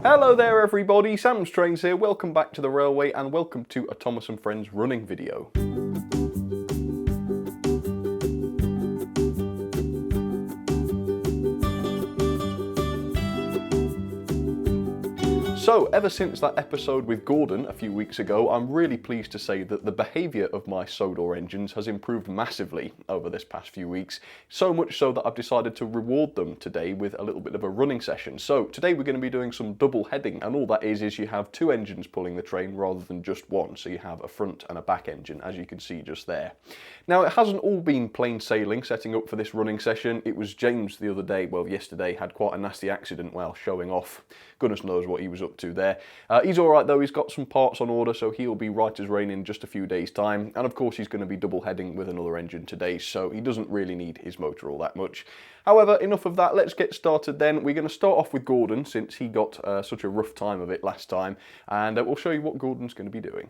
Hello there everybody, Sam's Trains here, welcome back to the railway and welcome to a Thomas and Friends running video. So, ever since that episode with Gordon a few weeks ago, I'm really pleased to say that the behaviour of my Sodor engines has improved massively over this past few weeks. So much so that I've decided to reward them today with a little bit of a running session. So, today we're going to be doing some double heading, and all that is you have two engines pulling the train rather than just one. So you have a front and a back engine, as you can see just there. Now, it hasn't all been plain sailing setting up for this running session. It was James the other day, well yesterday, had quite a nasty accident while showing off. Goodness knows what he was up to there. He's alright though, he's got some parts on order, so he'll be right as rain in just a few days' time. And of course he's going to be double heading with another engine today, so he doesn't really need his motor all that much. However, enough of that, let's get started then. We're going to start off with Gordon, since he got such a rough time of it last time, and we'll show you what Gordon's going to be doing.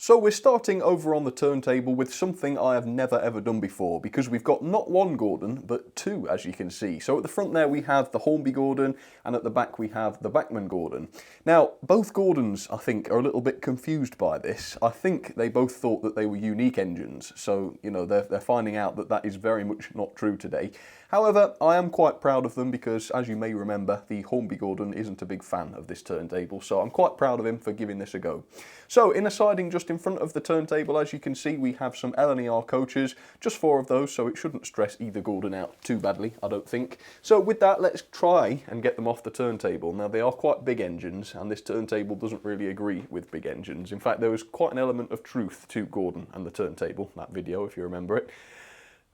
So we're starting over on the turntable with something I have never ever done before, because we've got not one Gordon, but two, as you can see. So at the front there we have the Hornby Gordon, and at the back we have the Bachmann Gordon. Now, both Gordons, I think, are a little bit confused by this. I think they both thought that they were unique engines, so, you know, they're finding out that that is very much not true today. However, I am quite proud of them because, as you may remember, the Hornby Gordon isn't a big fan of this turntable, so I'm quite proud of him for giving this a go. So, in a siding just in front of the turntable, as you can see, we have some L&ER coaches, just 4 of those, so it shouldn't stress either Gordon out too badly, I don't think. So with that, let's try and get them off the turntable. Now, they are quite big engines, and this turntable doesn't really agree with big engines. In fact, there was quite an element of truth to Gordon and the turntable, that video, if you remember it.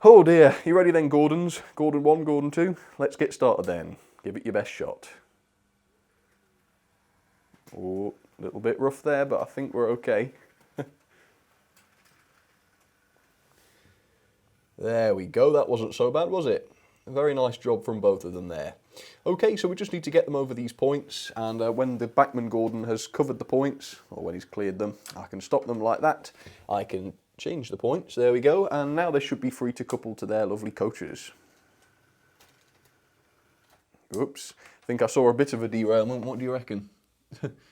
Oh dear, you ready then, Gordons? Gordon 1, Gordon 2? Let's get started then. Give it your best shot. Oh, a little bit rough there, but I think we're okay. There we go, that wasn't so bad, was it? A very nice job from both of them there. Okay, so we just need to get them over these points, and when the Bachmann Gordon has covered the points, or when he's cleared them, I can stop them like that. I can change the points, there we go, and now they should be free to couple to their lovely coaches. Oops, I think I saw a bit of a derailment, what do you reckon?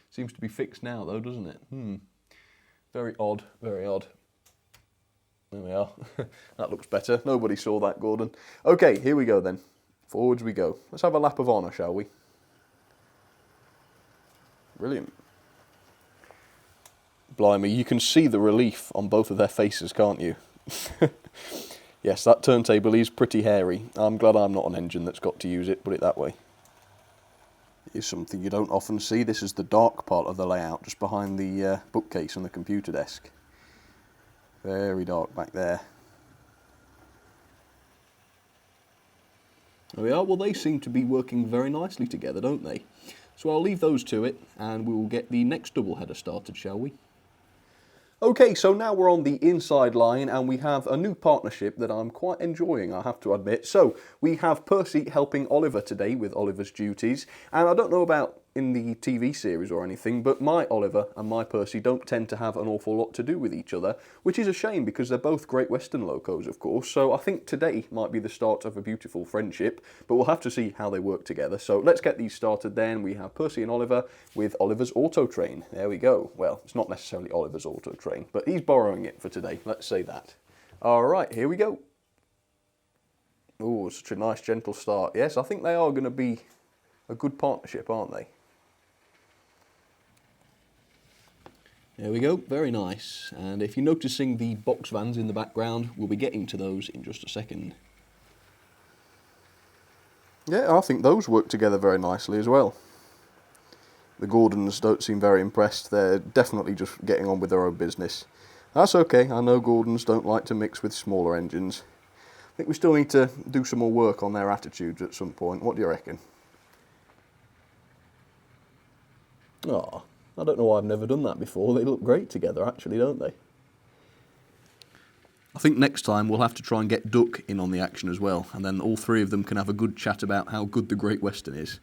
Seems to be fixed now though, doesn't it? Very odd, very odd. There we are. That looks better. Nobody saw that, Gordon. Okay, here we go then. Forwards we go. Let's have a lap of honour, shall we? Brilliant. Blimey, you can see the relief on both of their faces, can't you? Yes, that turntable is pretty hairy. I'm glad I'm not an engine that's got to use it, put it that way. It is something you don't often see. This is the dark part of the layout, just behind the bookcase and the computer desk. Very dark back there. There we are. Well, they seem to be working very nicely together, don't they? So I'll leave those to it, and we'll get the next double header started, shall we? Okay, so now we're on the inside line, and we have a new partnership that I'm quite enjoying, I have to admit. So, we have Percy helping Oliver today with Oliver's duties, and I don't know about in the TV series or anything, but my Oliver and my Percy don't tend to have an awful lot to do with each other, which is a shame because they're both Great Western locos, of course, so I think today might be the start of a beautiful friendship, but we'll have to see how they work together. So let's get these started then. We have Percy and Oliver with Oliver's Auto Train. There we go. Well, it's not necessarily Oliver's Auto Train, but he's borrowing it for today, let's say that. Alright, here we go. Oh, such a nice gentle start. Yes, I think they are going to be a good partnership, aren't they? There we go, very nice. And if you're noticing the box vans in the background, we'll be getting to those in just a second. Yeah, I think those work together very nicely as well. The Gordons don't seem very impressed. They're definitely just getting on with their own business. That's okay, I know Gordons don't like to mix with smaller engines. I think we still need to do some more work on their attitudes at some point. What do you reckon? Ah. I don't know why I've never done that before. They look great together, actually, don't they? I think next time we'll have to try and get Duck in on the action as well, and then all 3 of them can have a good chat about how good the Great Western is.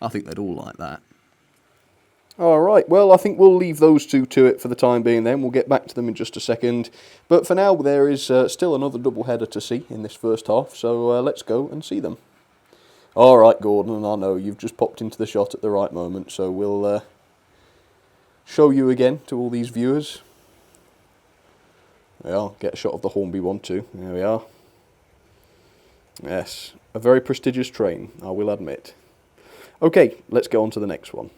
I think they'd all like that. Alright, well, I think we'll leave those 2 to it for the time being then. We'll get back to them in just a second. But for now, there is still another double header to see in this first half, so let's go and see them. All right, Gordon, and I know you've just popped into the shot at the right moment, so we'll show you again to all these viewers. There we are. Get a shot of the Hornby one too. There we are. Yes, a very prestigious train, I will admit. Okay, let's go on to the next one.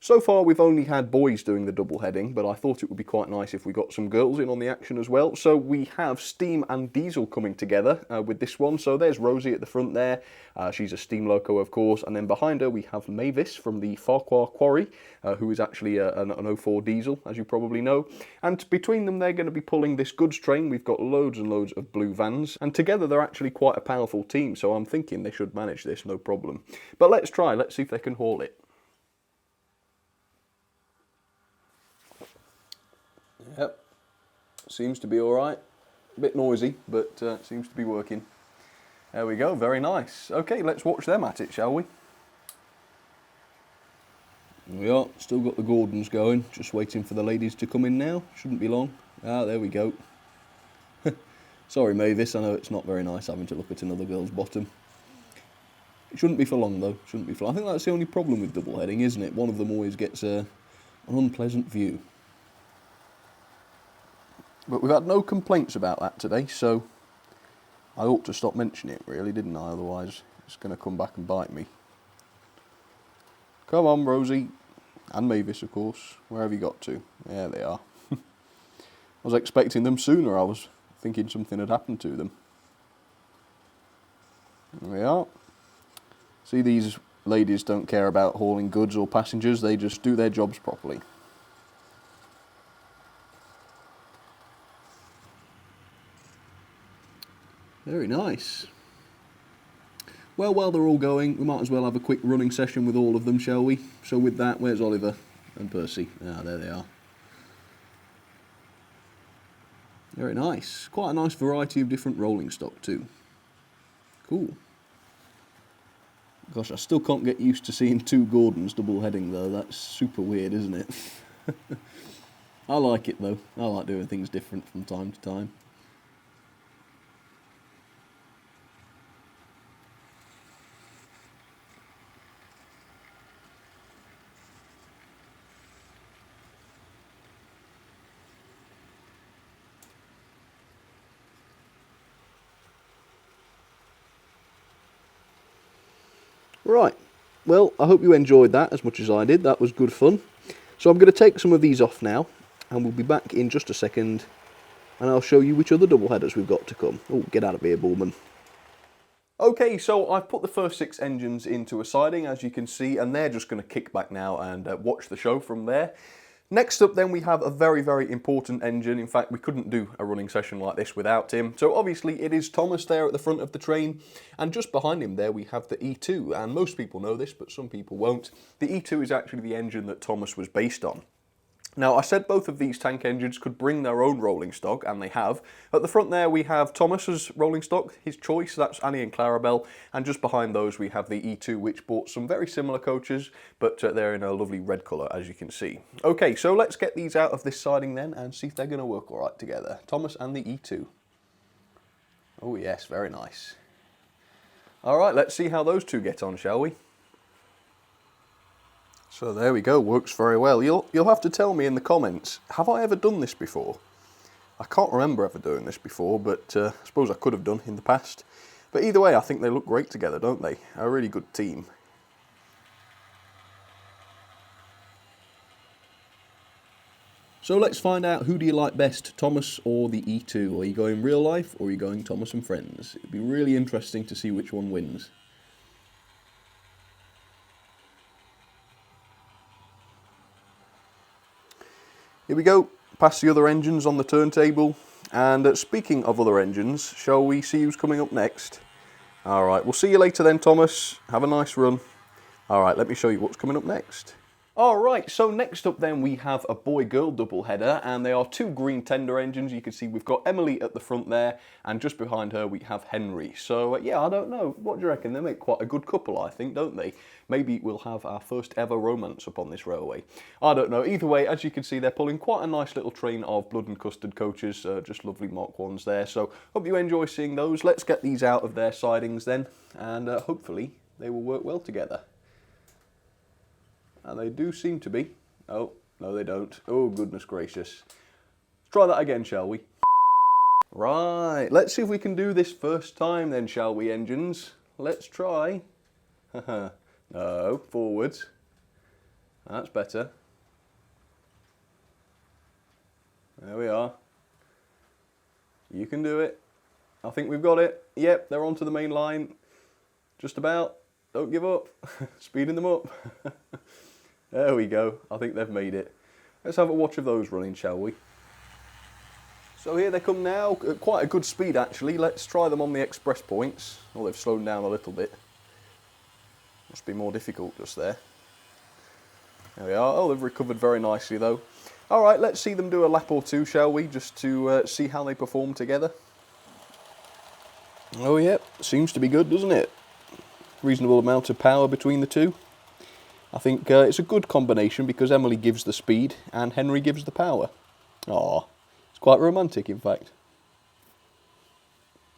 So far we've only had boys doing the double heading, but I thought it would be quite nice if we got some girls in on the action as well. So we have Steam and Diesel coming together with this one. So there's Rosie at the front there. She's a steam loco, of course. And then behind her we have Mavis from the Farquhar Quarry, who is actually an 04 diesel, as you probably know. And between them they're going to be pulling this goods train. We've got loads and loads of blue vans. And together they're actually quite a powerful team. So I'm thinking they should manage this, no problem. But let's try. Let's see if they can haul it. Yep, seems to be alright. A bit noisy, but seems to be working. There we go, very nice. Okay, let's watch them at it, shall we? There we are, still got the Gordons going, just waiting for the ladies to come in now. Shouldn't be long. Ah, there we go. Sorry, Mavis, I know it's not very nice having to look at another girl's bottom. It shouldn't be for long, though. Shouldn't be for long. I think that's the only problem with double heading, isn't it? One of them always gets an unpleasant view. But we've had no complaints about that today, so I ought to stop mentioning it, really, didn't I? Otherwise, it's going to come back and bite me. Come on, Rosie. And Mavis, of course. Where have you got to? There they are. I was expecting them sooner. I was thinking something had happened to them. There we are. See, these ladies don't care about hauling goods or passengers. They just do their jobs properly. Very nice. Well, while they're all going, we might as well have a quick running session with all of them, shall we? So with that, where's Oliver and Percy? Ah, there they are. Very nice. Quite a nice variety of different rolling stock too. Cool. Gosh, I still can't get used to seeing two Gordons double heading though. That's super weird, isn't it? I like it though. I like doing things different from time to time. Right, well, I hope you enjoyed that as much as I did. That was good fun. So I'm going to take some of these off now, and we'll be back in just a second, and I'll show you which other double headers we've got to come. Oh, get out of here, Bullman. Okay, so I've put the first 6 engines into a siding, as you can see, and they're just going to kick back now and watch the show from there. Next up then we have a very, very important engine. In fact, we couldn't do a running session like this without him. So obviously it is Thomas there at the front of the train, and just behind him there we have the E2, and most people know this, but some people won't. The E2 is actually the engine that Thomas was based on. Now, I said both of these tank engines could bring their own rolling stock, and they have. At the front there, we have Thomas's rolling stock, his choice, that's Annie and Clarabelle, and just behind those we have the E2, which bought some very similar coaches, but they're in a lovely red colour, as you can see. Okay, so let's get these out of this siding then, and see if they're going to work all right together. Thomas and the E2. Oh yes, very nice. All right, let's see how those two get on, shall we? So there we go, works very well. You'll have to tell me in the comments, have I ever done this before? I can't remember ever doing this before, but I suppose I could have done in the past. But either way, I think they look great together, don't they? A really good team. So let's find out, who do you like best, Thomas or the E2? Are you going real life, or are you going Thomas and Friends? It'd be really interesting to see which one wins. Here we go, past the other engines on the turntable, and speaking of other engines, shall we see who's coming up next? Alright, we'll see you later then, Thomas. Have a nice run. Alright, let me show you what's coming up next. Alright, so next up then we have a boy-girl doubleheader, and they are two green tender engines. You can see we've got Emily at the front there, and just behind her we have Henry. So yeah, I don't know, what do you reckon? They make quite a good couple, I think, don't they? Maybe we'll have our first ever romance upon this railway. I don't know, either way, as you can see, they're pulling quite a nice little train of blood and custard coaches, just lovely Mark 1s there. So hope you enjoy seeing those. Let's get these out of their sidings then, and hopefully they will work well together. And they do seem to be. Oh, no they don't. Oh, goodness gracious. Let's try that again, shall we? Right, let's see if we can do this first time then, shall we, engines? Let's try. No, forwards. That's better. There we are. You can do it. I think we've got it. Yep, they're onto the main line. Just about. Don't give up. Speeding them up. There we go. I think they've made it. Let's have a watch of those running, shall we? So here they come now, at quite a good speed actually. Let's try them on the express points. Oh, they've slowed down a little bit. Must be more difficult just there. There we are. Oh, they've recovered very nicely though. Alright, let's see them do a lap or two, shall we? Just to see how they perform together. Oh yep, seems to be good, doesn't it? Reasonable amount of power between the two. I think it's a good combination because Emily gives the speed and Henry gives the power. Aw, it's quite romantic in fact.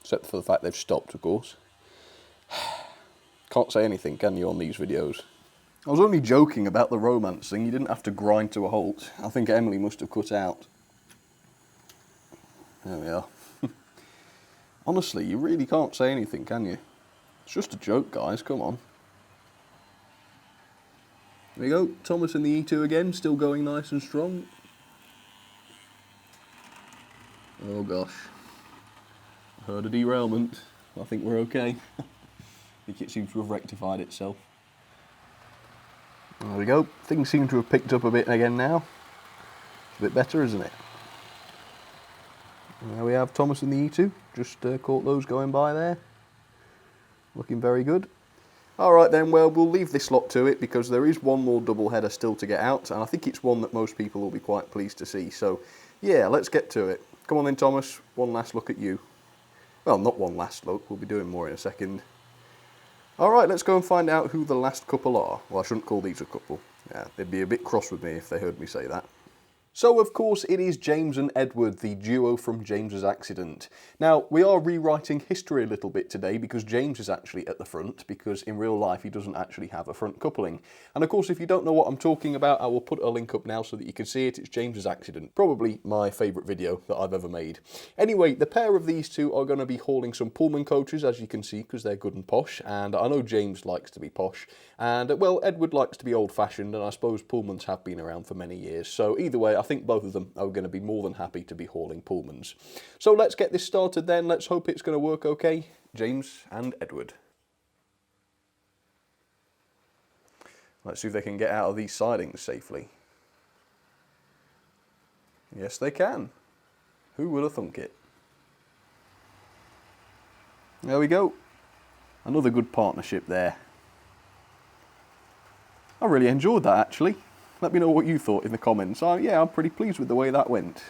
Except for the fact they've stopped, of course. Can't say anything, can you, on these videos? I was only joking about the romance thing. You didn't have to grind to a halt. I think Emily must have cut out. There we are. Honestly, you really can't say anything, can you? It's just a joke, guys, come on. There we go, Thomas in the E2 again, still going nice and strong. Oh gosh. I heard a derailment. I think we're okay. I think it seems to have rectified itself. There we go, things seem to have picked up a bit again now. It's a bit better, isn't it? And there we have Thomas in the E2, just caught those going by there. Looking very good. Alright then, well, we'll leave this lot to it because there is one more double header still to get out, and I think it's one that most people will be quite pleased to see. So, yeah, let's get to it. Come on then, Thomas, one last look at you. Well, not one last look, we'll be doing more in a second. Alright, let's go and find out who the last couple are. Well, I shouldn't call these a couple. Yeah, they'd be a bit cross with me if they heard me say that. So, of course, it is James and Edward, the duo from James's Accident. Now, we are rewriting history a little bit today because James is actually at the front, because in real life he doesn't actually have a front coupling. And of course, if you don't know what I'm talking about, I will put a link up now so that you can see it. It's James's Accident. Probably my favourite video that I've ever made. Anyway, the pair of these two are going to be hauling some Pullman coaches, as you can see, because they're good and posh. And I know James likes to be posh. And, well, Edward likes to be old-fashioned, and I suppose Pullmans have been around for many years. So either way, I think both of them are going to be more than happy to be hauling Pullmans. So let's get this started then. Let's hope it's going to work okay. James and Edward. Let's see if they can get out of these sidings safely. Yes, they can. Who would have thunk it? There we go. Another good partnership there. I really enjoyed that, actually. Let me know what you thought in the comments. Yeah, I'm pretty pleased with the way that went.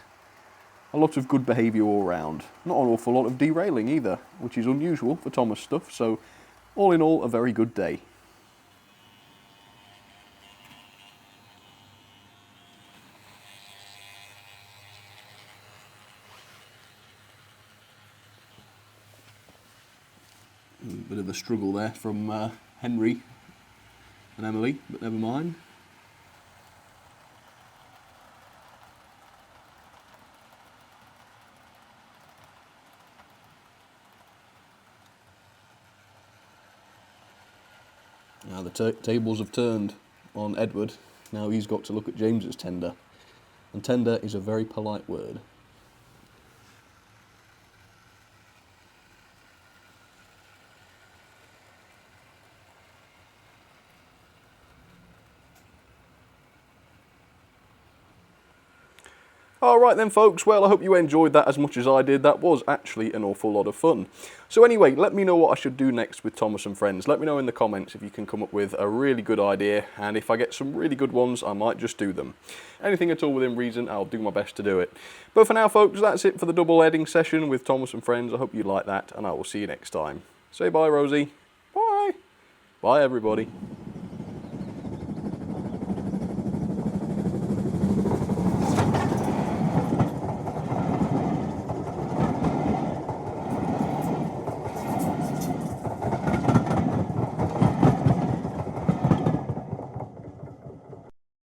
A lot of good behaviour all round. Not an awful lot of derailing either, which is unusual for Thomas stuff, so all in all, a very good day. A bit of a struggle there from Henry and Emily, but never mind. Now the tables have turned on Edward. Now he's got to look at James's tender. And tender is a very polite word. Alright then folks, well I hope you enjoyed that as much as I did. That was actually an awful lot of fun. So anyway, let me know what I should do next with Thomas and Friends. Let me know in the comments if you can come up with a really good idea, and if I get some really good ones I might just do them. Anything at all within reason, I'll do my best to do it. But for now folks, that's it for the double heading session with Thomas and Friends. I hope you like that, and I will see you next time. Say bye Rosie. Bye. Bye everybody.